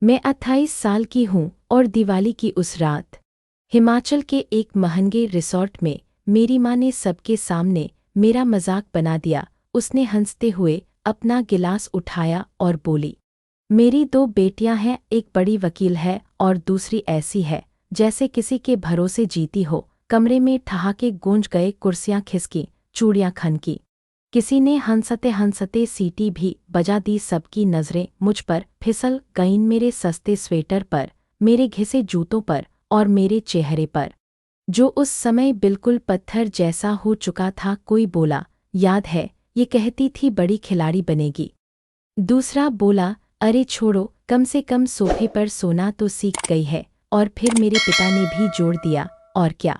मैं 28 साल की हूँ और दिवाली की उस रात हिमाचल के एक महंगे रिसॉर्ट में मेरी माँ ने सबके सामने मेरा मजाक बना दिया। उसने हंसते हुए अपना गिलास उठाया और बोली, मेरी दो बेटियां हैं, एक बड़ी वकील है और दूसरी ऐसी है जैसे किसी के भरोसे जीती हो। कमरे में ठहाके गूंज गए, कुर्सियां खिसकी, चूड़ियां खनकी। किसी ने हंसते हंसते सीटी भी बजा दी। सबकी नजरें मुझ पर फिसल गईं, मेरे सस्ते स्वेटर पर, मेरे घिसे जूतों पर और मेरे चेहरे पर, जो उस समय बिल्कुल पत्थर जैसा हो चुका था। कोई बोला, याद है, ये कहती थी बड़ी खिलाड़ी बनेगी। दूसरा बोला, अरे छोड़ो, कम से कम सोफे पर सोना तो सीख गई है। और फिर मेरे पिता ने भी जोड़ दिया, और क्या,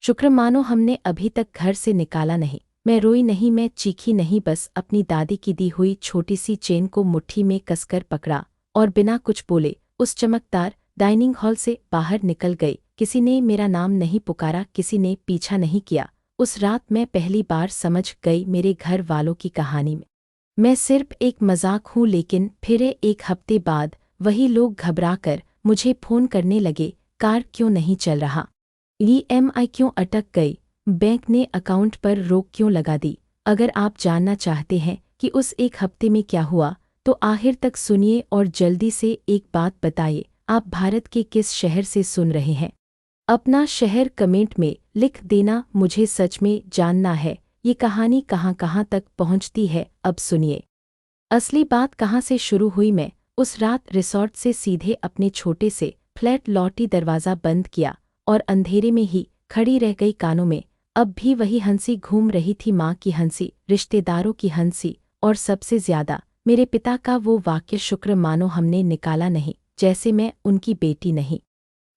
शुक्र मानो हमने अभी तक घर से निकाला नहीं। मैं रोई नहीं, मैं चीखी नहीं, बस अपनी दादी की दी हुई छोटी सी चेन को मुट्ठी में कसकर पकड़ा और बिना कुछ बोले उस चमकदार डाइनिंग हॉल से बाहर निकल गई। किसी ने मेरा नाम नहीं पुकारा, किसी ने पीछा नहीं किया। उस रात मैं पहली बार समझ गई मेरे घर वालों की कहानी में मैं सिर्फ एक मजाक हूँ। लेकिन फिर एक हफ्ते बाद वही लोग घबराकर मुझे फ़ोन करने लगे, कार क्यों नहीं चल रहा, ईएमआई क्यों अटक गई, बैंक ने अकाउंट पर रोक क्यों लगा दी। अगर आप जानना चाहते हैं कि उस एक हफ्ते में क्या हुआ तो आखिर तक सुनिए और जल्दी से एक बात बताइए, आप भारत के किस शहर से सुन रहे हैं। अपना शहर कमेंट में लिख देना, मुझे सच में जानना है ये कहानी कहाँ कहाँ तक पहुँचती है। अब सुनिए असली बात कहाँ से शुरू हुई। मैं उस रात रिसॉर्ट से सीधे अपने छोटे से फ्लैट लौटी, दरवाज़ा बंद किया और अंधेरे में ही खड़ी रह गई। कानों में अब भी वही हंसी घूम रही थी, माँ की हंसी, रिश्तेदारों की हंसी और सबसे ज्यादा मेरे पिता का वो वाक्य, शुक्र मानो हमने निकाला नहीं, जैसे मैं उनकी बेटी नहीं,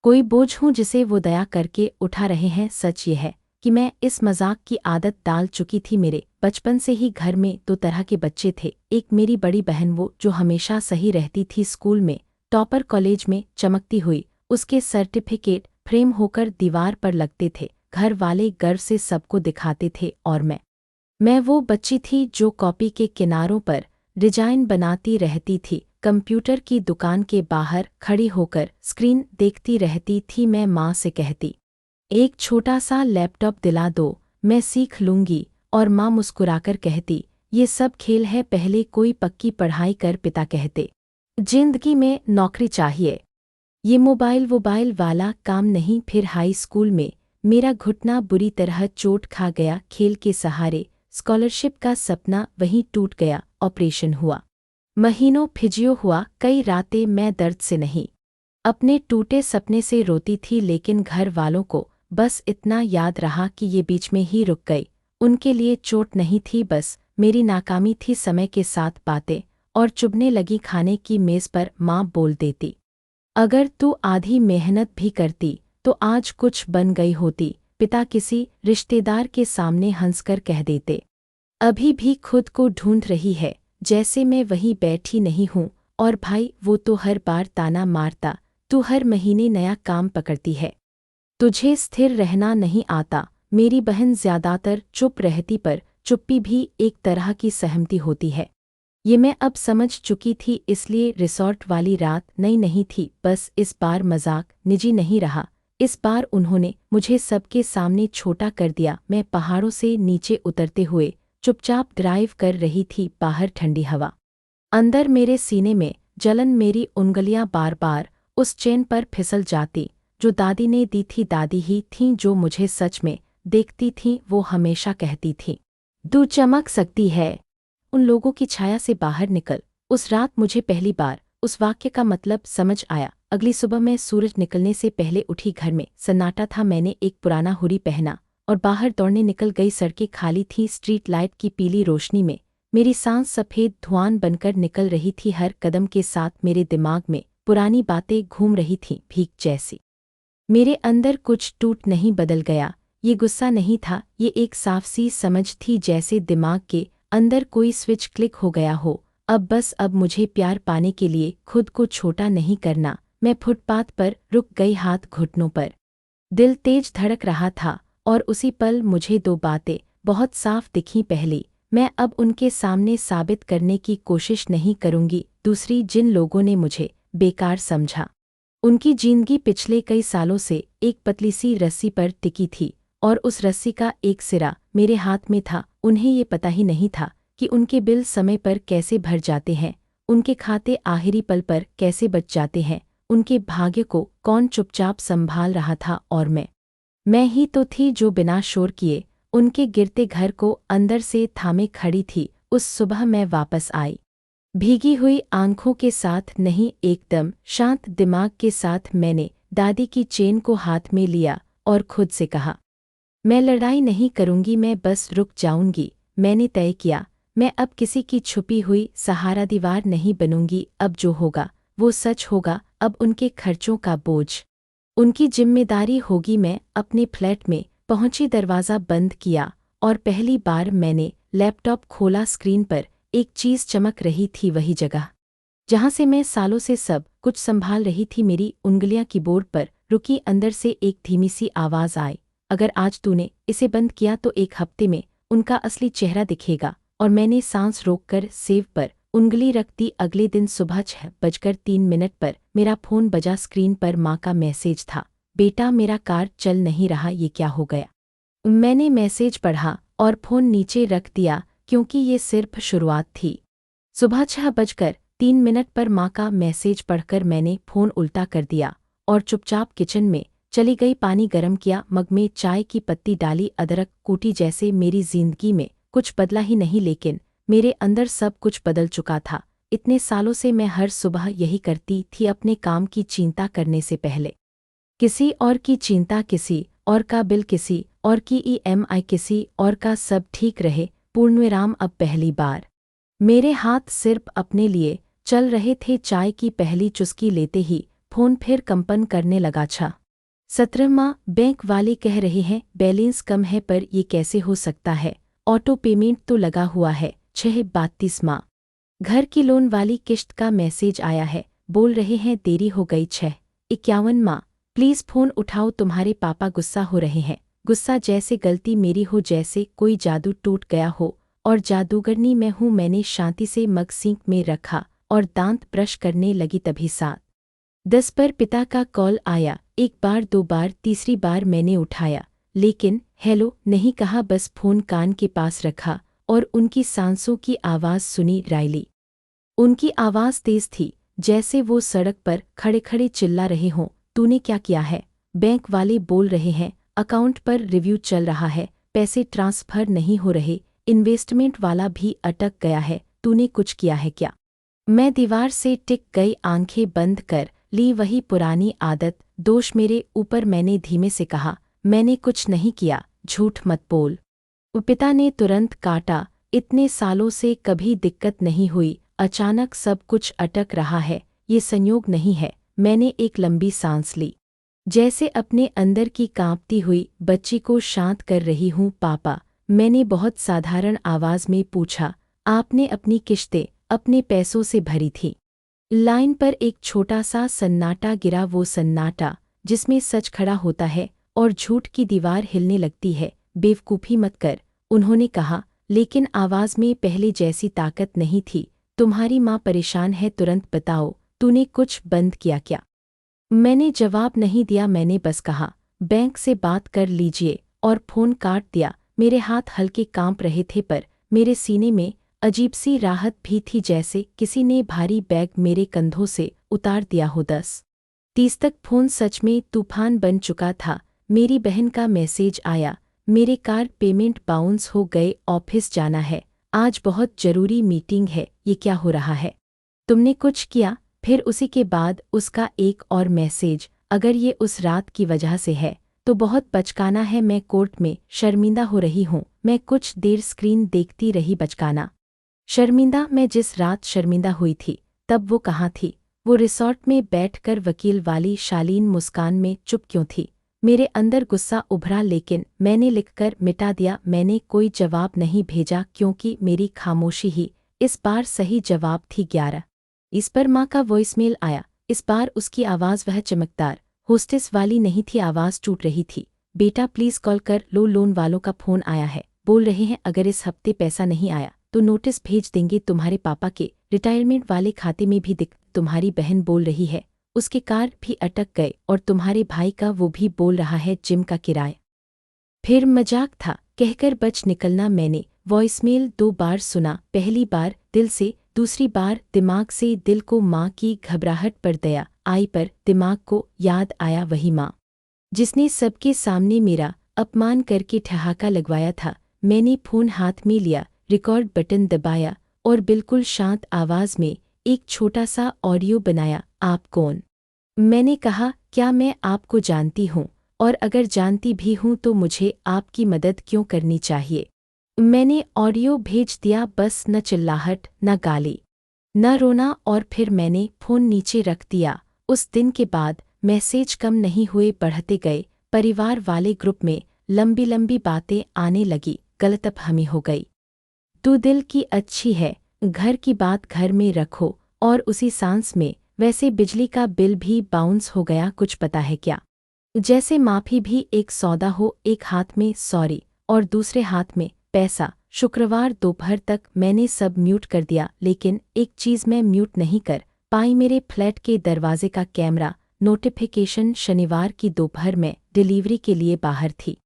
कोई बोझ हूँ जिसे वो दया करके उठा रहे हैं। सच ये है कि मैं इस मजाक की आदत डाल चुकी थी। मेरे बचपन से ही घर में दो तरह के बच्चे थे, एक मेरी बड़ी बहन, वो जो हमेशा सही रहती थी, स्कूल में टॉपर, कॉलेज में चमकती हुई, उसके सर्टिफिकेट फ्रेम होकर दीवार पर लगते थे, घर वाले गर्व से सबको दिखाते थे। और मैं वो बच्ची थी जो कॉपी के किनारों पर डिजाइन बनाती रहती थी, कंप्यूटर की दुकान के बाहर खड़ी होकर स्क्रीन देखती रहती थी। मैं माँ से कहती, एक छोटा सा लैपटॉप दिला दो, मैं सीख लूंगी, और माँ मुस्कुराकर कहती, ये सब खेल है, पहले कोई पक्की पढ़ाई कर। पिता कहते, जिंदगी में नौकरी चाहिए, ये मोबाइल वोबाइल वाला काम नहीं। फिर हाई स्कूल में मेरा घुटना बुरी तरह चोट खा गया, खेल के सहारे स्कॉलरशिप का सपना वहीं टूट गया, ऑपरेशन हुआ, महीनों फिजियो हुआ, कई रातें मैं दर्द से नहीं, अपने टूटे सपने से रोती थी। लेकिन घर वालों को बस इतना याद रहा कि ये बीच में ही रुक गई। उनके लिए चोट नहीं थी, बस मेरी नाकामी थी। समय के साथ बातें और चुभने लगी, खाने की मेज़ पर माँ बोल देती, अगर तू आधी मेहनत भी करती तो आज कुछ बन गई होती। पिता किसी रिश्तेदार के सामने हंसकर कह देते, अभी भी खुद को ढूंढ रही है, जैसे मैं वहीं बैठी नहीं हूँ। और भाई, वो तो हर बार ताना मारता, तू हर महीने नया काम पकड़ती है, तुझे स्थिर रहना नहीं आता। मेरी बहन ज्यादातर चुप रहती, पर चुप्पी भी एक तरह की सहमति होती है, ये मैं अब समझ चुकी थी। इसलिए रिसॉर्ट वाली रात नई नहीं थी, बस इस बार मजाक निजी नहीं रहा। इस बार उन्होंने मुझे सबके सामने छोटा कर दिया। मैं पहाड़ों से नीचे उतरते हुए चुपचाप ड्राइव कर रही थी, बाहर ठंडी हवा, अंदर मेरे सीने में जलन। मेरी उंगलियां बार बार उस चेन पर फिसल जाती जो दादी ने दी थी। दादी ही थीं जो मुझे सच में देखती थीं। वो हमेशा कहती थीं, तू चमक सकती है, उन लोगों की छाया से बाहर निकल। उस रात मुझे पहली बार उस वाक्य का मतलब समझ आया। अगली सुबह मैं सूरज निकलने से पहले उठी, घर में सन्नाटा था। मैंने एक पुराना हुडी पहना और बाहर दौड़ने निकल गई। सड़कें खाली थीं, स्ट्रीट लाइट की पीली रोशनी में मेरी सांस सफ़ेद धुआं बनकर निकल रही थी। हर कदम के साथ मेरे दिमाग में पुरानी बातें घूम रही थीं, भीख जैसी। मेरे अंदर कुछ टूट नहीं बदल गया, ये गुस्सा नहीं था, ये एक साफ सी समझ थी, जैसे दिमाग के अंदर कोई स्विच क्लिक हो गया हो। अब मुझे प्यार पाने के लिए खुद को छोटा नहीं करना। मैं फुटपाथ पर रुक गई, हाथ घुटनों पर, दिल तेज धड़क रहा था। और उसी पल मुझे दो बातें बहुत साफ दिखीं। पहली, मैं अब उनके सामने साबित करने की कोशिश नहीं करूंगी। दूसरी, जिन लोगों ने मुझे बेकार समझा। उनकी जिंदगी पिछले कई सालों से एक पतली सी रस्सी पर टिकी थी और उस रस्सी का एक सिरा मेरे हाथ में था। उन्हें ये पता ही नहीं था कि उनके बिल समय पर कैसे भर जाते हैं, उनके खाते आखिरी पल पर कैसे बच जाते हैं, उनके भाग्य को कौन चुपचाप संभाल रहा था। और मैं ही तो थी जो बिना शोर किए उनके गिरते घर को अंदर से थामे खड़ी थी। उस सुबह मैं वापस आई, भीगी हुई आंखों के साथ नहीं, एकदम शांत दिमाग के साथ। मैंने दादी की चेन को हाथ में लिया और खुद से कहा, मैं लड़ाई नहीं करूंगी, मैं बस रुक जाऊंगी। मैंने तय किया, मैं अब किसी की छुपी हुई सहारा दीवार नहीं बनूंगी। अब जो होगा वो सच होगा। अब उनके खर्चों का बोझ उनकी जिम्मेदारी होगी। मैं अपने फ्लैट में पहुंची, दरवाज़ा बंद किया और पहली बार मैंने लैपटॉप खोला। स्क्रीन पर एक चीज़ चमक रही थी, वही जगह जहां से मैं सालों से सब कुछ संभाल रही थी। मेरी उंगलियां कीबोर्ड पर रुकी। अंदर से एक धीमी सी आवाज़ आई, अगर आज तूने इसे बंद किया तो एक हफ्ते में उनका असली चेहरा दिखेगा। और मैंने सांस रोककर सेव पर उंगली रख दी। अगले दिन सुबह 6:03 पर मेरा फ़ोन बजा। स्क्रीन पर माँ का मैसेज था, बेटा मेरा कार चल नहीं रहा, ये क्या हो गया। मैंने मैसेज पढ़ा और फ़ोन नीचे रख दिया, क्योंकि ये सिर्फ शुरुआत थी। सुबह 6:03 पर माँ का मैसेज पढ़कर मैंने फ़ोन उल्टा कर दिया और चुपचाप किचन में चली गई। पानी गर्म किया, मग में चाय की पत्ती डाली, अदरक कूटी। जैसे मेरी जिंदगी में कुछ बदला ही नहीं, लेकिन मेरे अंदर सब कुछ बदल चुका था। इतने सालों से मैं हर सुबह यही करती थी, अपने काम की चिंता करने से पहले किसी और की चिंता, किसी और का बिल, किसी और की EMI, किसी और का सब ठीक रहे, पूर्णविराम। अब पहली बार मेरे हाथ सिर्फ अपने लिए चल रहे थे। चाय की पहली चुस्की लेते ही फ़ोन फिर कंपन करने लगा। 17 माँ, बैंक वाले कह रहे हैं बैलेंस कम है, पर ये कैसे हो सकता है, ऑटो पेमेंट तो लगा हुआ है। 6:32 माँ, घर की लोन वाली किश्त का मैसेज आया है, बोल रहे हैं देरी हो गई। 6:51 माँ, प्लीज़ फ़ोन उठाओ, तुम्हारे पापा गुस्सा हो रहे हैं। गुस्सा जैसे गलती मेरी हो, जैसे कोई जादू टूट गया हो और जादूगरनी मैं हूँ। मैंने शांति से मग सिंक में रखा और दांत ब्रश करने लगी। तभी 7:10 पर पिता का कॉल आया। एक बार, दो बार, तीसरी बार मैंने उठाया, लेकिन हेलो नहीं कहा, बस फ़ोन कान के पास रखा और उनकी सांसों की आवाज़ सुनी, रायली। उनकी आवाज़ तेज थी, जैसे वो सड़क पर खड़े खड़े चिल्ला रहे हों, तूने क्या किया है। बैंक वाले बोल रहे हैं अकाउंट पर रिव्यू चल रहा है, पैसे ट्रांसफ़र नहीं हो रहे, इन्वेस्टमेंट वाला भी अटक गया है, तूने कुछ किया है क्या। मैं दीवार से टिक गई, आंखें बंद कर ली। वही पुरानी आदत, दोष मेरे ऊपर। मैंने धीमे से कहा, मैंने कुछ नहीं किया, झूठ मत बोल। पिता ने तुरंत काटा, इतने सालों से कभी दिक्कत नहीं हुई, अचानक सब कुछ अटक रहा है, ये संयोग नहीं है। मैंने एक लंबी सांस ली, जैसे अपने अंदर की कांपती हुई बच्ची को शांत कर रही हूँ। पापा, मैंने बहुत साधारण आवाज़ में पूछा, आपने अपनी किश्तें अपने पैसों से भरी थी। लाइन पर एक छोटा सा सन्नाटा गिरा, वो सन्नाटा जिसमें सच खड़ा होता है और झूठ की दीवार हिलने लगती है। बेवकूफ़ी मत कर, उन्होंने कहा, लेकिन आवाज़ में पहले जैसी ताकत नहीं थी। तुम्हारी माँ परेशान है, तुरंत बताओ, तूने कुछ बंद किया क्या। मैंने जवाब नहीं दिया, मैंने बस कहा, बैंक से बात कर लीजिए, और फ़ोन काट दिया। मेरे हाथ हल्के कांप रहे थे, पर मेरे सीने में अजीब सी राहत भी थी, जैसे किसी ने भारी बैग मेरे कंधों से उतार दिया हो। 10:30 तक फ़ोन सच में तूफान बन चुका था। मेरी बहन का मैसेज आया, मेरे कार पेमेंट बाउंस हो गए, ऑफिस जाना है, आज बहुत ज़रूरी मीटिंग है। ये क्या हो रहा है, तुमने कुछ किया। फिर उसी के बाद उसका एक और मैसेज, अगर ये उस रात की वजह से है तो बहुत बचकाना है, मैं कोर्ट में शर्मिंदा हो रही हूँ। मैं कुछ देर स्क्रीन देखती रही। बचकाना, शर्मिंदा, मैं जिस रात शर्मिंदा हुई थी तब वो कहाँ थी। वो रिसॉर्ट में बैठकर वकील वाली शालीन मुस्कान में चुप क्यों थी। मेरे अंदर गुस्सा उभरा, लेकिन मैंने लिखकर मिटा दिया। मैंने कोई जवाब नहीं भेजा, क्योंकि मेरी खामोशी ही इस बार सही जवाब थी। 11 इस पर माँ का वॉइसमेल आया। इस बार उसकी आवाज़ वह चमकदार होस्टेस वाली नहीं थी, आवाज़ टूट रही थी। बेटा प्लीज़ कॉल कर लो, लोन वालों का फ़ोन आया है, बोल रहे हैं अगर इस हफ्ते पैसा नहीं आया तो नोटिस भेज देंगे तुम्हारे पापा के रिटायरमेंट वाले खाते में भी दिख। तुम्हारी बहन बोल रही है उसके कार भी अटक गए और तुम्हारे भाई का वो भी बोल रहा है जिम का किराया। फिर मजाक था कहकर बच निकलना। मैंने वॉइसमेल 2 बार सुना, पहली बार दिल से, दूसरी बार दिमाग से। दिल को माँ की घबराहट पर दया आई, पर दिमाग को याद आया वही माँ जिसने सबके सामने मेरा अपमान करके ठहाका लगवाया था। मैंने फ़ोन हाथ में लिया, रिकॉर्ड बटन दबाया और बिल्कुल शांत आवाज़ में एक छोटा सा ऑडियो बनाया। आप कौन? मैंने कहा, क्या मैं आपको जानती हूँ? और अगर जानती भी हूँ तो मुझे आपकी मदद क्यों करनी चाहिए? मैंने ऑडियो भेज दिया, बस न चिल्लाहट, न गाली, न रोना। और फिर मैंने फ़ोन नीचे रख दिया। उस दिन के बाद मैसेज कम नहीं हुए, बढ़ते गए। परिवार वाले ग्रुप में लंबी लंबी बातें आने लगी। गलतफहमी हो गई। तू दिल की अच्छी है, घर की बात घर में रखो। और उसी सांस में वैसे बिजली का बिल भी बाउंस हो गया। कुछ पता है क्या? जैसे माफ़ी भी एक सौदा हो, एक हाथ में सॉरी और दूसरे हाथ में पैसा। शुक्रवार दोपहर तक मैंने सब म्यूट कर दिया, लेकिन एक चीज़ मैं म्यूट नहीं कर पाई, मेरे फ्लैट के दरवाजे का कैमरा नोटिफिकेशन। शनिवार की दोपहर में डिलीवरी के लिए बाहर थी,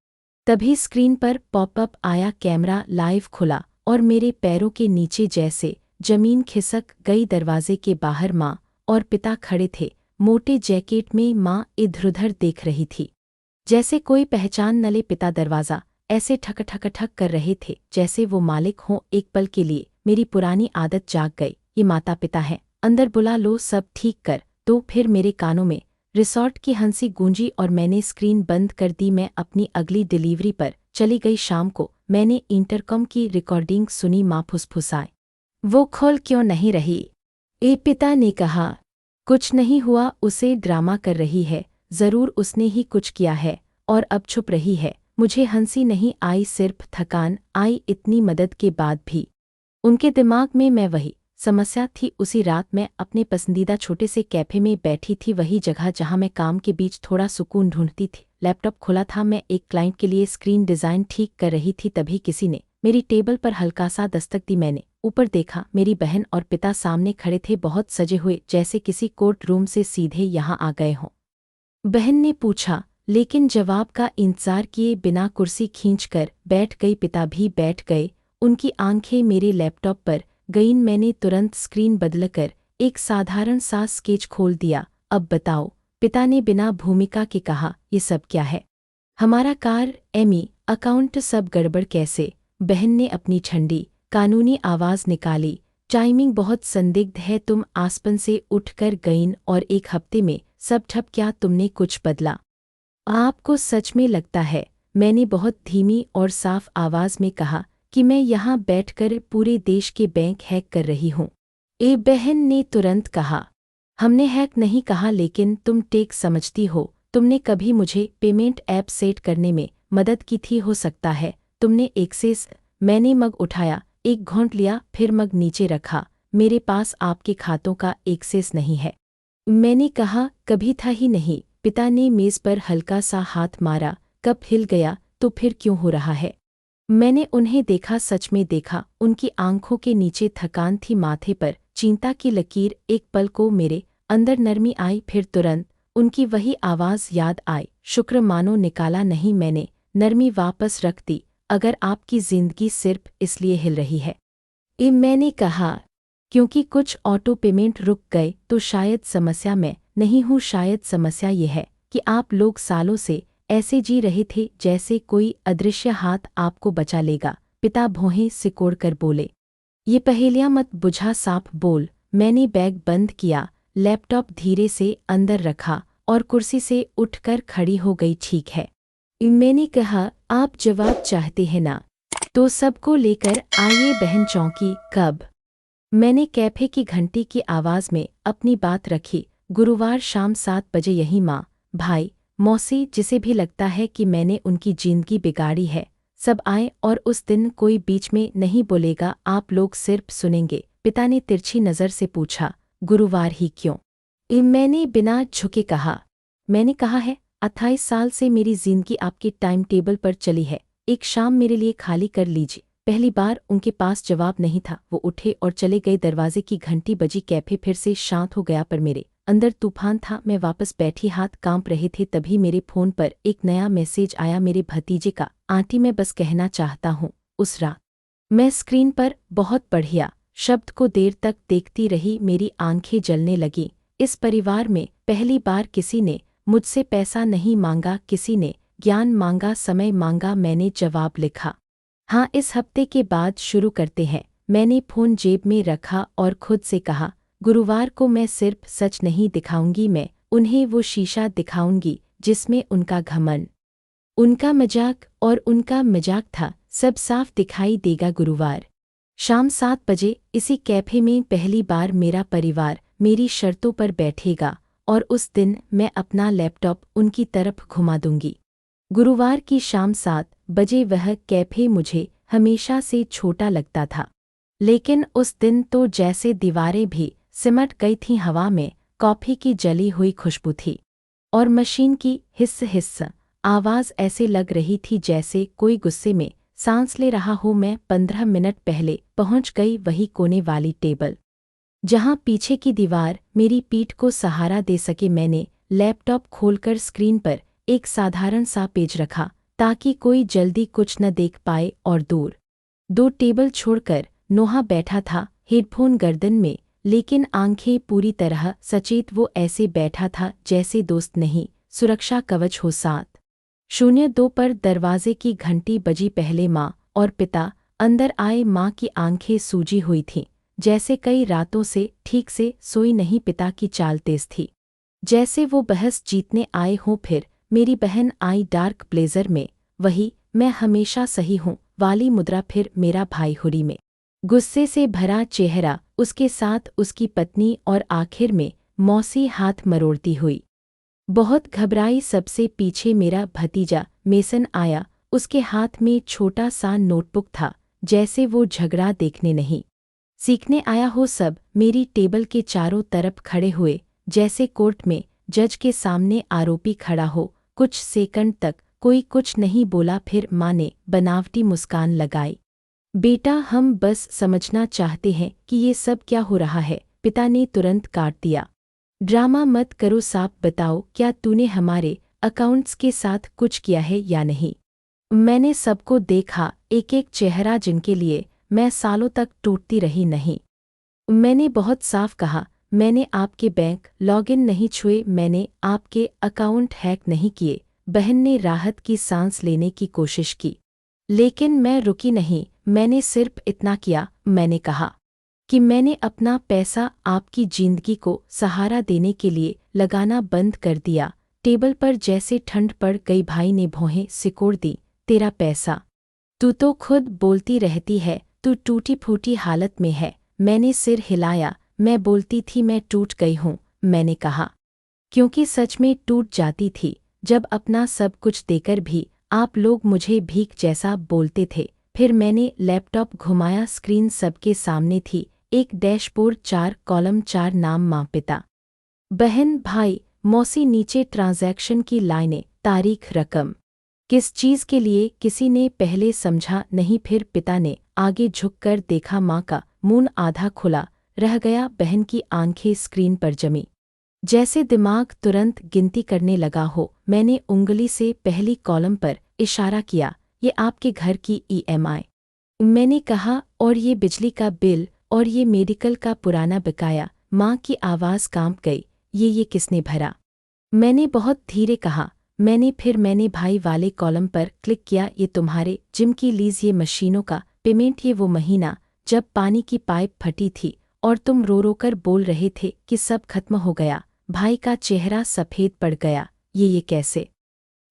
तभी स्क्रीन पर पॉपअप आया, कैमरा लाइव खुला और मेरे पैरों के नीचे जैसे जमीन खिसक गई। दरवाजे के बाहर माँ और पिता खड़े थे, मोटे जैकेट में। माँ इधर-उधर देख रही थी जैसे कोई पहचान न ले। पिता दरवाज़ा ऐसे ठक ठक ठक कर रहे थे जैसे वो मालिक हों। एक पल के लिए मेरी पुरानी आदत जाग गई, ये माता पिता हैं, अंदर बुला लो, सब ठीक कर। तो फिर मेरे कानों में रिसॉर्ट की हंसी गूंजी और मैंने स्क्रीन बंद कर दी। मैं अपनी अगली डिलीवरी पर चली गई। शाम को मैंने इंटरकॉम की रिकॉर्डिंग सुनी। माँ फुसफुसाए, वो खोल क्यों नहीं रही? पिता ने कहा, कुछ नहीं हुआ, उसे ड्रामा कर रही है, ज़रूर उसने ही कुछ किया है और अब छुप रही है। मुझे हंसी नहीं आई, सिर्फ थकान आई। इतनी मदद के बाद भी उनके दिमाग में मैं वही समस्या थी। उसी रात मैं अपने पसंदीदा छोटे से कैफे में बैठी थी, वही जगह जहां मैं काम के बीच थोड़ा सुकून ढूंढती थी। लैपटॉप खुला था, मैं एक क्लाइंट के लिए स्क्रीन डिज़ाइन ठीक कर रही थी। तभी किसी ने मेरी टेबल पर हल्का सा दस्तक दी। मैंने ऊपर देखा, मेरी बहन और पिता सामने खड़े थे, बहुत सजे हुए, जैसे किसी कोर्ट रूम से सीधे यहाँ आ गए हों। बहन ने पूछा, लेकिन जवाब का इंतजार किए बिना कुर्सी खींचकर बैठ गई। पिता भी बैठ गए, उनकी आंखें मेरे लैपटॉप पर गईं। मैंने तुरंत स्क्रीन बदलकर एक साधारण सा स्केच खोल दिया। अब बताओ, पिता ने बिना भूमिका के कहा, ये सब क्या है? हमारा कार, एमी, अकाउंट, सब गड़बड़ कैसे? बहन ने अपनी ठंडी कानूनी आवाज़ निकाली, टाइमिंग बहुत संदिग्ध है। तुम आसपन से उठकर गईं और एक हफ्ते में सब ठप। क्या तुमने कुछ बदला? आपको सच में लगता है? मैंने बहुत धीमी और साफ आवाज़ में कहा कि मैं यहाँ बैठकर पूरे देश के बैंक हैक कर रही हूँ। बहन ने तुरंत कहा, हमने हैक नहीं कहा, लेकिन तुम टेक समझती हो। तुमने कभी मुझे पेमेंट ऐप सेट करने में मदद की थी, हो सकता है तुमने एक्सेस। मैंने मग उठाया, एक घोंट लिया, फिर मग नीचे रखा। मेरे पास आपके खातों का एक्सेस नहीं है, मैंने कहा, कभी था ही नहीं। पिता ने मेज़ पर हल्का सा हाथ मारा, कप हिल गया। तो फिर क्यों हो रहा है? मैंने उन्हें देखा, सच में देखा। उनकी आंखों के नीचे थकान थी, माथे पर चिंता की लकीर। एक पल को मेरे अंदर नरमी आई, फिर तुरंत उनकी वही आवाज़ याद आई, शुक्र मानो निकाला नहीं। मैंने नरमी वापस रख दी, अगर आपकी जिंदगी सिर्फ इसलिए हिल रही है, मैंने कहा, क्योंकि कुछ ऑटो पेमेंट रुक गए, तो शायद समस्या मैं नहीं हूँ, शायद समस्या ये है कि आप लोग सालों से ऐसे जी रहे थे जैसे कोई अदृश्य हाथ आपको बचा लेगा। पिता भौहें सिकोड़ कर बोले, ये पहेलियां मत बुझा, साफ बोल। मैंने बैग बंद किया, लैपटॉप धीरे से अंदर रखा और कुर्सी से उठकर खड़ी हो गई। ठीक है, मैंने कहा, आप जवाब चाहते हैं ना, तो सबको लेकर आइए। बहन चौंकी, कब? मैंने कैफे की घंटी की आवाज़ में अपनी बात रखी। गुरुवार शाम 7 बजे। यही माँ, भाई, मौसी, जिसे भी लगता है कि मैंने उनकी जिंदगी बिगाड़ी है, सब आए और उस दिन कोई बीच में नहीं बोलेगा, आप लोग सिर्फ सुनेंगे। पिता ने तिरछी नज़र से पूछा, गुरुवार ही क्यों? मैंने बिना झुके कहा, मैंने कहा है 28 साल से मेरी जिंदगी आपके टाइम टेबल पर चली है, एक शाम मेरे लिए खाली कर लीजिए। पहली बार उनके पास जवाब नहीं था। वो उठे और चले गए। दरवाजे की घंटी बजी। कैफे फिर से शांत हो गया, पर मेरे अंदर तूफान था। मैं वापस बैठी, हाथ कांप रहे थे। तभी मेरे फ़ोन पर एक नया मैसेज आया, मेरे भतीजे का। आंटी, मैं बस कहना चाहता हूँ उस रात। मैं स्क्रीन पर बहुत बढ़िया शब्द को देर तक देखती रही। मेरी आंखें जलने लगीं। इस परिवार में पहली बार किसी ने मुझसे पैसा नहीं मांगा, किसी ने ज्ञान मांगा, समय मांगा। मैंने जवाब लिखा, हाँ, इस हफ्ते के बाद शुरू करते हैं। मैंने फ़ोन जेब में रखा और खुद से कहा, गुरुवार को मैं सिर्फ सच नहीं दिखाऊंगी, मैं उन्हें वो शीशा दिखाऊंगी जिसमें उनका घमंड, उनका मजाक और उनका मजाक था, सब साफ दिखाई देगा। गुरुवार शाम 7 बजे इसी कैफे में पहली बार मेरा परिवार मेरी शर्तों पर बैठेगा और उस दिन मैं अपना लैपटॉप उनकी तरफ घुमा दूंगी। गुरुवार की शाम 7 बजे वह कैफे मुझे हमेशा से छोटा लगता था, लेकिन उस दिन तो जैसे दीवारें भी सिमट गई थीं। हवा में कॉफ़ी की जली हुई खुशबू थी और मशीन की हिस्स हिस्स आवाज़ ऐसे लग रही थी जैसे कोई गुस्से में सांस ले रहा हो। मैं 15 मिनट पहले पहुंच गई, वही कोने वाली टेबल जहां पीछे की दीवार मेरी पीठ को सहारा दे सके। मैंने लैपटॉप खोलकर स्क्रीन पर एक साधारण सा पेज रखा ताकि कोई जल्दी कुछ न देख पाए, और दूर 2 टेबल छोड़कर नोहा बैठा था, हेडफोन गर्दन में, लेकिन आंखें पूरी तरह सचेत। वो ऐसे बैठा था जैसे दोस्त नहीं, सुरक्षा कवच हो। 7:02 पर दरवाजे की घंटी बजी। पहले माँ और पिता अंदर आए। माँ की आंखें सूजी हुई थीं, जैसे कई रातों से ठीक से सोई नहीं। पिता की चाल तेज थी, जैसे वो बहस जीतने आए हों। फिर मेरी बहन आई, डार्क ब्लेजर में, वही मैं हमेशा सही हूँ वाली मुद्रा। फिर मेरा भाई हुरी में, गुस्से से भरा चेहरा, उसके साथ उसकी पत्नी और आखिर में मौसी हाथ मरोड़ती हुई, बहुत घबराई। सबसे पीछे मेरा भतीजा मेसन आया, उसके हाथ में छोटा सा नोटबुक था, जैसे वो झगड़ा देखने नहीं सीखने आया हो। सब मेरी टेबल के चारों तरफ खड़े हुए, जैसे कोर्ट में जज के सामने आरोपी खड़ा हो। कुछ सेकंड तक कोई कुछ नहीं बोला। फिर माँ ने बनावटी मुस्कान लगाई, बेटा, हम बस समझना चाहते हैं कि ये सब क्या हो रहा है। पिता ने तुरंत काट दिया, ड्रामा मत करो, साफ बताओ, क्या तूने हमारे अकाउंट्स के साथ कुछ किया है या नहीं। मैंने सबको देखा, एक एक चेहरा जिनके लिए मैं सालों तक टूटती रही। नहीं, मैंने बहुत साफ कहा, मैंने आपके बैंक लॉगिन नहीं छुए, मैंने आपके अकाउंट हैक नहीं किए। बहन ने राहत की सांस लेने की कोशिश की, लेकिन मैं रुकी नहीं। मैंने सिर्फ इतना किया, मैंने कहा कि मैंने अपना पैसा आपकी जिंदगी को सहारा देने के लिए लगाना बंद कर दिया। टेबल पर जैसे ठंड पड़ गई। भाई ने भौहें सिकोड़ दी, तेरा पैसा, तू तो खुद बोलती रहती है, तू टूटी फूटी हालत में है। मैंने सिर हिलाया, मैं बोलती थी मैं टूट गई हूँ, मैंने कहा, क्योंकि सच में टूट जाती थी जब अपना सब कुछ देकर भी आप लोग मुझे भीख जैसा बोलते थे। फिर मैंने लैपटॉप घुमाया, स्क्रीन सबके सामने थी, एक डैशबोर्ड, 4 कॉलम, 4 नाम, माँ, पिता, बहन, भाई, मौसी, नीचे ट्रांजैक्शन की लाइनें, तारीख, रकम, किस चीज़ के लिए किसी ने पहले समझा नहीं। फिर पिता ने आगे झुककर देखा, माँ का मुंह आधा खुला रह गया, बहन की आंखें स्क्रीन पर जमी, जैसे दिमाग तुरंत गिनती करने लगा हो। मैंने उंगली से पहली कॉलम पर इशारा किया, ये आपके घर की ईएमआई, मैंने कहा, और ये बिजली का बिल, और ये मेडिकल का पुराना बकाया। माँ की आवाज़ कांप गई, ये किसने भरा। मैंने बहुत धीरे कहा, मैंने भाई वाले कॉलम पर क्लिक किया, ये तुम्हारे जिम की लीज, ये मशीनों का पेमेंट, ये वो महीना जब पानी की पाइप फटी थी और तुम रो रो कर बोल रहे थे कि सब खत्म हो गया। भाई का चेहरा सफ़ेद पड़ गया, ये कैसे।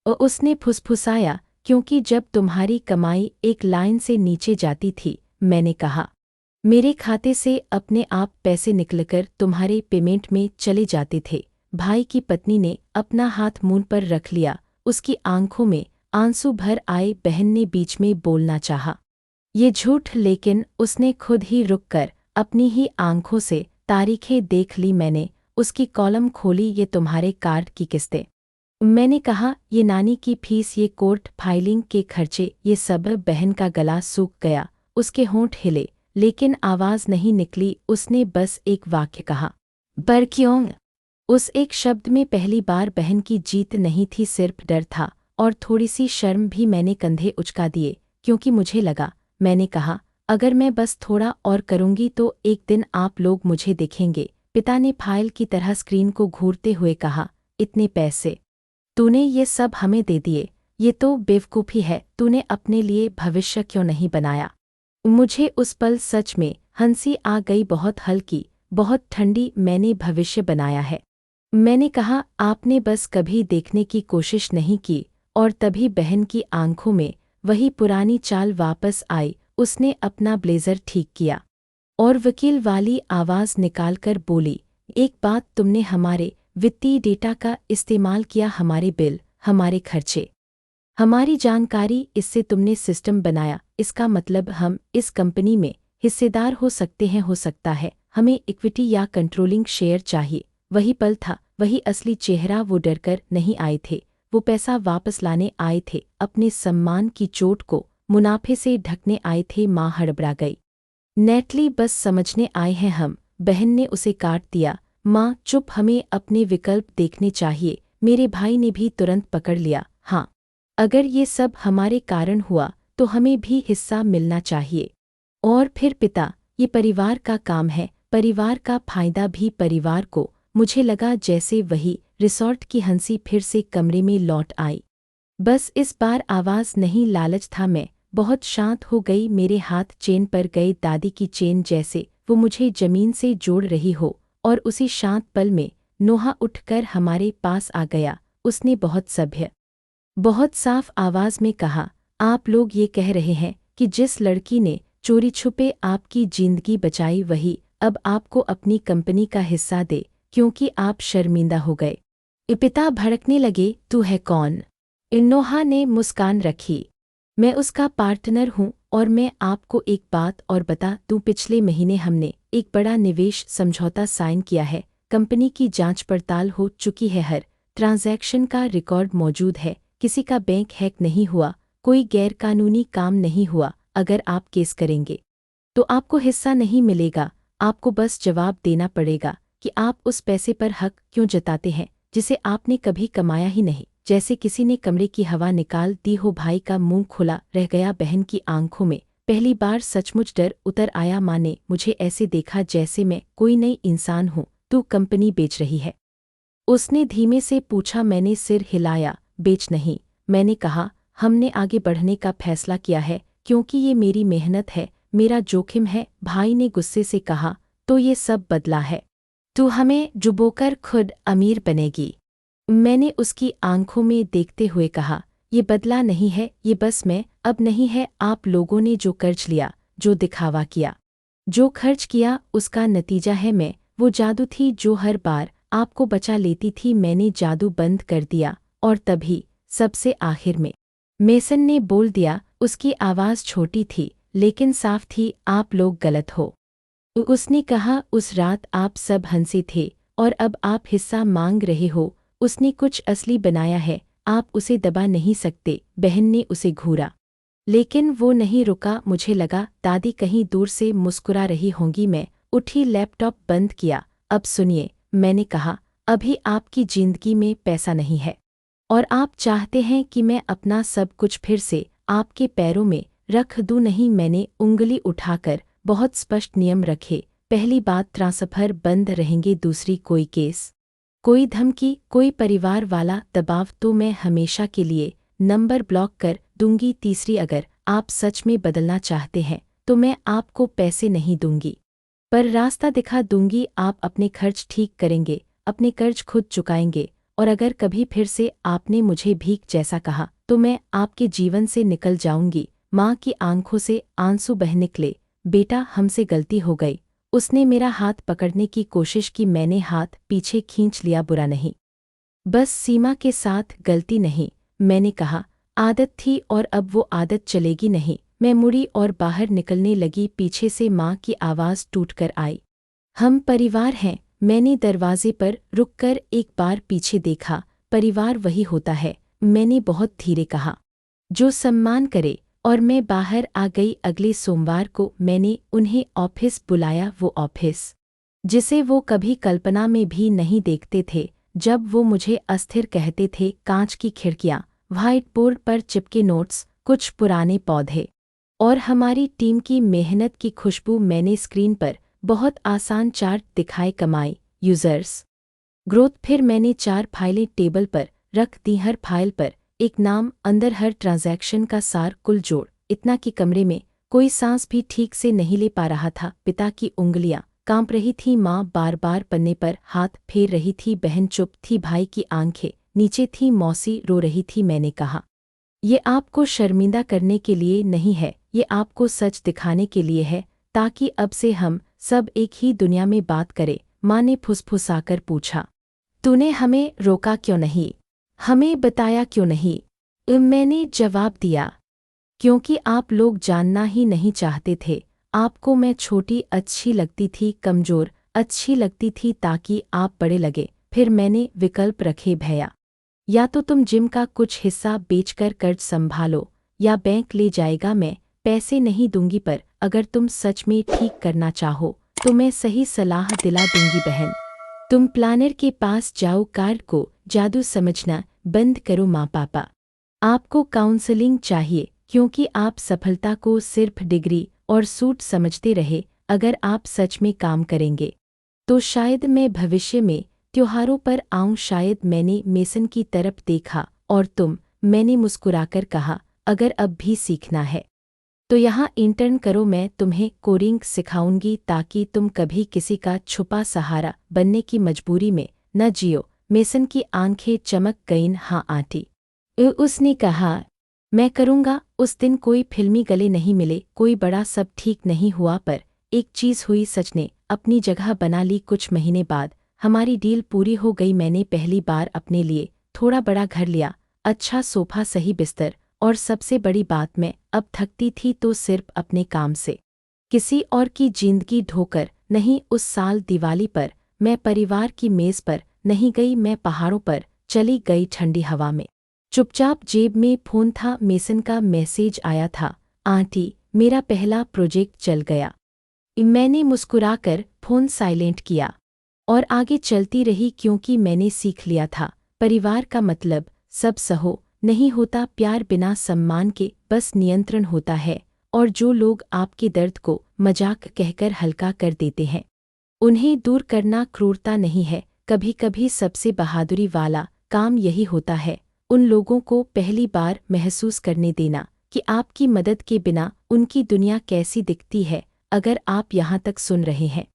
और उसने फुसफुसाया, क्योंकि जब तुम्हारी कमाई एक लाइन से नीचे जाती थी, मैंने कहा, मेरे खाते से अपने आप पैसे निकलकर तुम्हारे पेमेंट में चले जाते थे। भाई की पत्नी ने अपना हाथ मुंह पर रख लिया, उसकी आंखों में आंसू भर आए। बहन ने बीच में बोलना चाहा, ये झूठ, लेकिन उसने खुद ही रुककर अपनी ही आंखों से तारीखें देख ली। मैंने उसकी कॉलम खोली, ये तुम्हारे कार्ड की किस्तें, मैंने कहा, ये नानी की फीस, ये कोर्ट फाइलिंग के खर्चे, ये सब। बहन का गला सूख गया, उसके होंठ हिले, लेकिन आवाज़ नहीं निकली। उसने बस एक वाक्य कहा, पर क्यों? उस एक शब्द में पहली बार बहन की जीत नहीं थी, सिर्फ डर था और थोड़ी सी शर्म भी। मैंने कंधे उचका दिए क्योंकि मुझे लगा, मैंने कहा, अगर मैं बस थोड़ा और करूंगी तो एक दिन आप लोग मुझे देखेंगे। पिता ने फाइल की तरह स्क्रीन को घूरते हुए कहा, इतने पैसे तूने ये सब हमें दे दिए, ये तो बेवकूफ़ी है। तूने अपने लिए भविष्य क्यों नहीं बनाया? मुझे उस पल सच में हंसी आ गई, बहुत हल्की, बहुत ठंडी। मैंने भविष्य बनाया है, मैंने कहा। आपने बस कभी देखने की कोशिश नहीं की। और तभी बहन की आंखों में वही पुरानी चाल वापस आई। उसने अपना ब्लेजर ठीक किया और वकील वाली आवाज़ निकालकर बोली, एक बात, तुमने हमारे वित्तीय डेटा का इस्तेमाल किया, हमारे बिल, हमारे खर्चे, हमारी जानकारी, इससे तुमने सिस्टम बनाया। इसका मतलब हम इस कंपनी में हिस्सेदार हो सकते हैं। हो सकता है हमें इक्विटी या कंट्रोलिंग शेयर चाहिए। वही पल था, वही असली चेहरा। वो डरकर नहीं आए थे, वो पैसा वापस लाने आए थे, अपने सम्मान की चोट को मुनाफे से ढकने आए थे। माँ हड़बड़ा गई। नेटली, बस समझने आए हैं हम। बहन ने उसे काट दिया। माँ चुप, हमें अपने विकल्प देखने चाहिए। मेरे भाई ने भी तुरंत पकड़ लिया, हाँ, अगर ये सब हमारे कारण हुआ तो हमें भी हिस्सा मिलना चाहिए। और फिर पिता, ये परिवार का काम है, परिवार का फायदा भी परिवार को। मुझे लगा जैसे वही रिसॉर्ट की हंसी फिर से कमरे में लौट आई। बस इस बार आवाज़ नहीं, लालच था। मैं बहुत शांत हो गई। मेरे हाथ चेन पर गए, दादी की चेन, जैसे वो मुझे जमीन से जोड़ रही हो। और उसी शांत पल में नोहा उठकर हमारे पास आ गया। उसने बहुत सभ्य, बहुत साफ आवाज़ में कहा, आप लोग ये कह रहे हैं कि जिस लड़की ने चोरी छुपे आपकी जिंदगी बचाई, वही अब आपको अपनी कंपनी का हिस्सा दे, क्योंकि आप शर्मिंदा हो गए। पिता भड़कने लगे, तू है कौन? नोहा ने मुस्कान रखी, मैं उसका पार्टनर हूँ। और मैं आपको एक बात और बता दूँ, पिछले महीने हमने एक बड़ा निवेश समझौता साइन किया है। कंपनी की जांच पड़ताल हो चुकी है, हर ट्रांजैक्शन का रिकॉर्ड मौजूद है। किसी का बैंक हैक नहीं हुआ, कोई गैरकानूनी काम नहीं हुआ। अगर आप केस करेंगे तो आपको हिस्सा नहीं मिलेगा। आपको बस जवाब देना पड़ेगा कि आप उस पैसे पर हक क्यों जताते हैं जिसे आपने कभी कमाया ही नहीं। जैसे किसी ने कमरे की हवा निकाल दी हो। भाई का मुंह खुला रह गया। बहन की आंखों में पहली बार सचमुच डर उतर आया। माँ ने मुझे ऐसे देखा जैसे मैं कोई नई इंसान हूँ। तू कंपनी बेच रही है? उसने धीमे से पूछा। मैंने सिर हिलाया, बेच नहीं। मैंने कहा, हमने आगे बढ़ने का फैसला किया है, क्योंकि ये मेरी मेहनत है, मेरा जोखिम है। भाई ने गुस्से से कहा, तो ये सब बदला है? तू हमें डुबोकर खुद अमीर बनेगी? मैंने उसकी आंखों में देखते हुए कहा, ये बदला नहीं है, ये बस मैं अब नहीं है। आप लोगों ने जो कर्ज लिया, जो दिखावा किया, जो खर्च किया, उसका नतीजा है मैं। वो जादू थी जो हर बार आपको बचा लेती थी, मैंने जादू बंद कर दिया। और तभी सबसे आखिर में मेसन ने बोल दिया। उसकी आवाज़ छोटी थी लेकिन साफ थी, आप लोग गलत हो। उसने कहा, उस रात आप सब हंसे थे और अब आप हिस्सा मांग रहे हो। उसने कुछ असली बनाया है, आप उसे दबा नहीं सकते। बहन ने उसे घूरा, लेकिन वो नहीं रुका। मुझे लगा दादी कहीं दूर से मुस्कुरा रही होंगी। मैं उठी, लैपटॉप बंद किया। अब सुनिए, मैंने कहा, अभी आपकी जिंदगी में पैसा नहीं है और आप चाहते हैं कि मैं अपना सब कुछ फिर से आपके पैरों में रख दूं। नहीं, मैंने उंगली उठाकर बहुत स्पष्ट नियम रखे। पहली बात, ट्रांसफर बंद रहेंगे। दूसरी, कोई केस, कोई धमकी, कोई परिवार वाला दबाव तो मैं हमेशा के लिए नंबर ब्लॉक कर दूंगी। तीसरी, अगर आप सच में बदलना चाहते हैं तो मैं आपको पैसे नहीं दूंगी, पर रास्ता दिखा दूंगी। आप अपने खर्च ठीक करेंगे, अपने कर्ज खुद चुकाएंगे। और अगर कभी फिर से आपने मुझे भीख जैसा कहा तो मैं आपके जीवन से निकल जाऊंगी। माँ की आंखों से आंसू बह निकले। बेटा, हमसे गलती हो गई। उसने मेरा हाथ पकड़ने की कोशिश की, मैंने हाथ पीछे खींच लिया। बुरा नहीं, बस सीमा के साथ गलती नहीं। मैंने कहा, आदत थी और अब वो आदत चलेगी नहीं। मैं मुड़ी और बाहर निकलने लगी। पीछे से माँ की आवाज़ टूटकर आई, हम परिवार हैं। मैंने दरवाजे पर रुककर एक बार पीछे देखा। परिवार वही होता है, मैंने बहुत धीरे कहा, जो सम्मान करे, और मैं बाहर आ गई। अगले सोमवार को मैंने उन्हें ऑफिस बुलाया, वो ऑफिस जिसे वो कभी कल्पना में भी नहीं देखते थे। जब वो मुझे अस्थिर कहते थे, कांच की खिड़कियाँ, व्हाइट बोर्ड पर चिपके नोट्स, कुछ पुराने पौधे और हमारी टीम की मेहनत की खुशबू। मैंने स्क्रीन पर बहुत आसान चार्ट दिखाए, कमाई, यूजर्स, ग्रोथ। फिर मैंने 4 फाइलें टेबल पर रख दी, हर फाइल पर एक नाम, अंदर हर ट्रांजैक्शन का सार, कुल जोड़। इतना कि कमरे में कोई सांस भी ठीक से नहीं ले पा रहा था। पिता की उंगलियां कांप रही थी, माँ बार बार पन्ने पर हाथ फेर रही थी, बहन चुप थी, भाई की आंखें नीचे थी, मौसी रो रही थी। मैंने कहा, ये आपको शर्मिंदा करने के लिए नहीं है, ये आपको सच दिखाने के लिए है, ताकि अब से हम सब एक ही दुनिया में बात करें। माँ ने फुसफुसाकर पूछा, तूने हमें रोका क्यों नहीं, हमें बताया क्यों नहीं? मैंने जवाब दिया, क्योंकि आप लोग जानना ही नहीं चाहते थे। आपको मैं छोटी अच्छी लगती थी, कमज़ोर अच्छी लगती थी, ताकि आप बड़े लगे। फिर मैंने विकल्प रखे, भैया, या तो तुम जिम का कुछ हिस्सा बेचकर कर्ज संभालो, या बैंक ले जाएगा, मैं पैसे नहीं दूंगी, पर अगर तुम सच में ठीक करना चाहो तो मैं सही सलाह दिला दूंगी। बहन, तुम प्लानर के पास जाओ, कार्ड को जादू समझना बंद करो। माँ पापा, आपको काउंसलिंग चाहिए, क्योंकि आप सफलता को सिर्फ डिग्री और सूट समझते रहे। अगर आप सच में काम करेंगे तो शायद मैं भविष्य में त्योहारों पर आऊं। शायद। मैंने मेसन की तरफ देखा, और तुम? मैंने मुस्कुराकर कहा, अगर अब भी सीखना है तो यहाँ इंटर्न करो, मैं तुम्हें कोडिंग सिखाऊंगी, ताकि तुम कभी किसी का छुपा सहारा बनने की मजबूरी में न जियो। मेसन की आंखें चमक गईं। हाँ आंटी, उसने कहा, मैं करूँगा। उस दिन कोई फिल्मी गले नहीं मिले, कोई बड़ा सब ठीक नहीं हुआ, पर एक चीज़ हुई, सच ने अपनी जगह बना ली। कुछ महीने बाद हमारी डील पूरी हो गई। मैंने पहली बार अपने लिए थोड़ा बड़ा घर लिया, अच्छा सोफा, सही बिस्तर, और सबसे बड़ी बात, मैं अब थकती थी तो सिर्फ अपने काम से, किसी और की जिंदगी ढोकर नहीं। उस साल दिवाली पर मैं परिवार की मेज़ पर नहीं गई, मैं पहाड़ों पर चली गई, ठंडी हवा में चुपचाप। जेब में फ़ोन था, मेसन का मैसेज आया था, आंटी, मेरा पहला प्रोजेक्ट चल गया। मैंने मुस्कुराकर फ़ोन साइलेंट किया और आगे चलती रही, क्योंकि मैंने सीख लिया था, परिवार का मतलब सब सहो नहीं होता, प्यार बिना सम्मान के बस नियंत्रण होता है। और जो लोग आपके दर्द को मजाक कहकर हल्का कर देते हैं, उन्हें दूर करना क्रूरता नहीं है, कभी कभी सबसे बहादुरी वाला काम यही होता है, उन लोगों को पहली बार महसूस करने देना कि आपकी मदद के बिना उनकी दुनिया कैसी दिखती है। अगर आप यहाँ तक सुन रहे हैं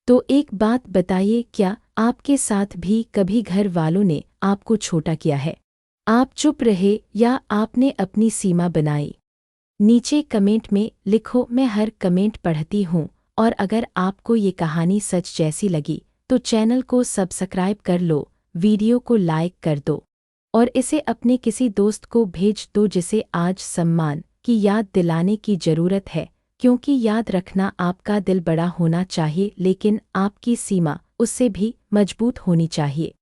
तो एक बात बताइए, क्या आपके साथ भी कभी घर वालों ने आपको छोटा किया है? आप चुप रहे या आपने अपनी सीमा बनाई? नीचे कमेंट में लिखो, मैं हर कमेंट पढ़ती हूँ। और अगर आपको ये कहानी सच जैसी लगी तो चैनल को सब्सक्राइब कर लो, वीडियो को लाइक कर दो और इसे अपने किसी दोस्त को भेज दो जिसे आज सम्मान की याद दिलाने की ज़रूरत है। क्योंकि याद रखना, आपका दिल बड़ा होना चाहिए, लेकिन आपकी सीमा उससे भी मजबूत होनी चाहिए।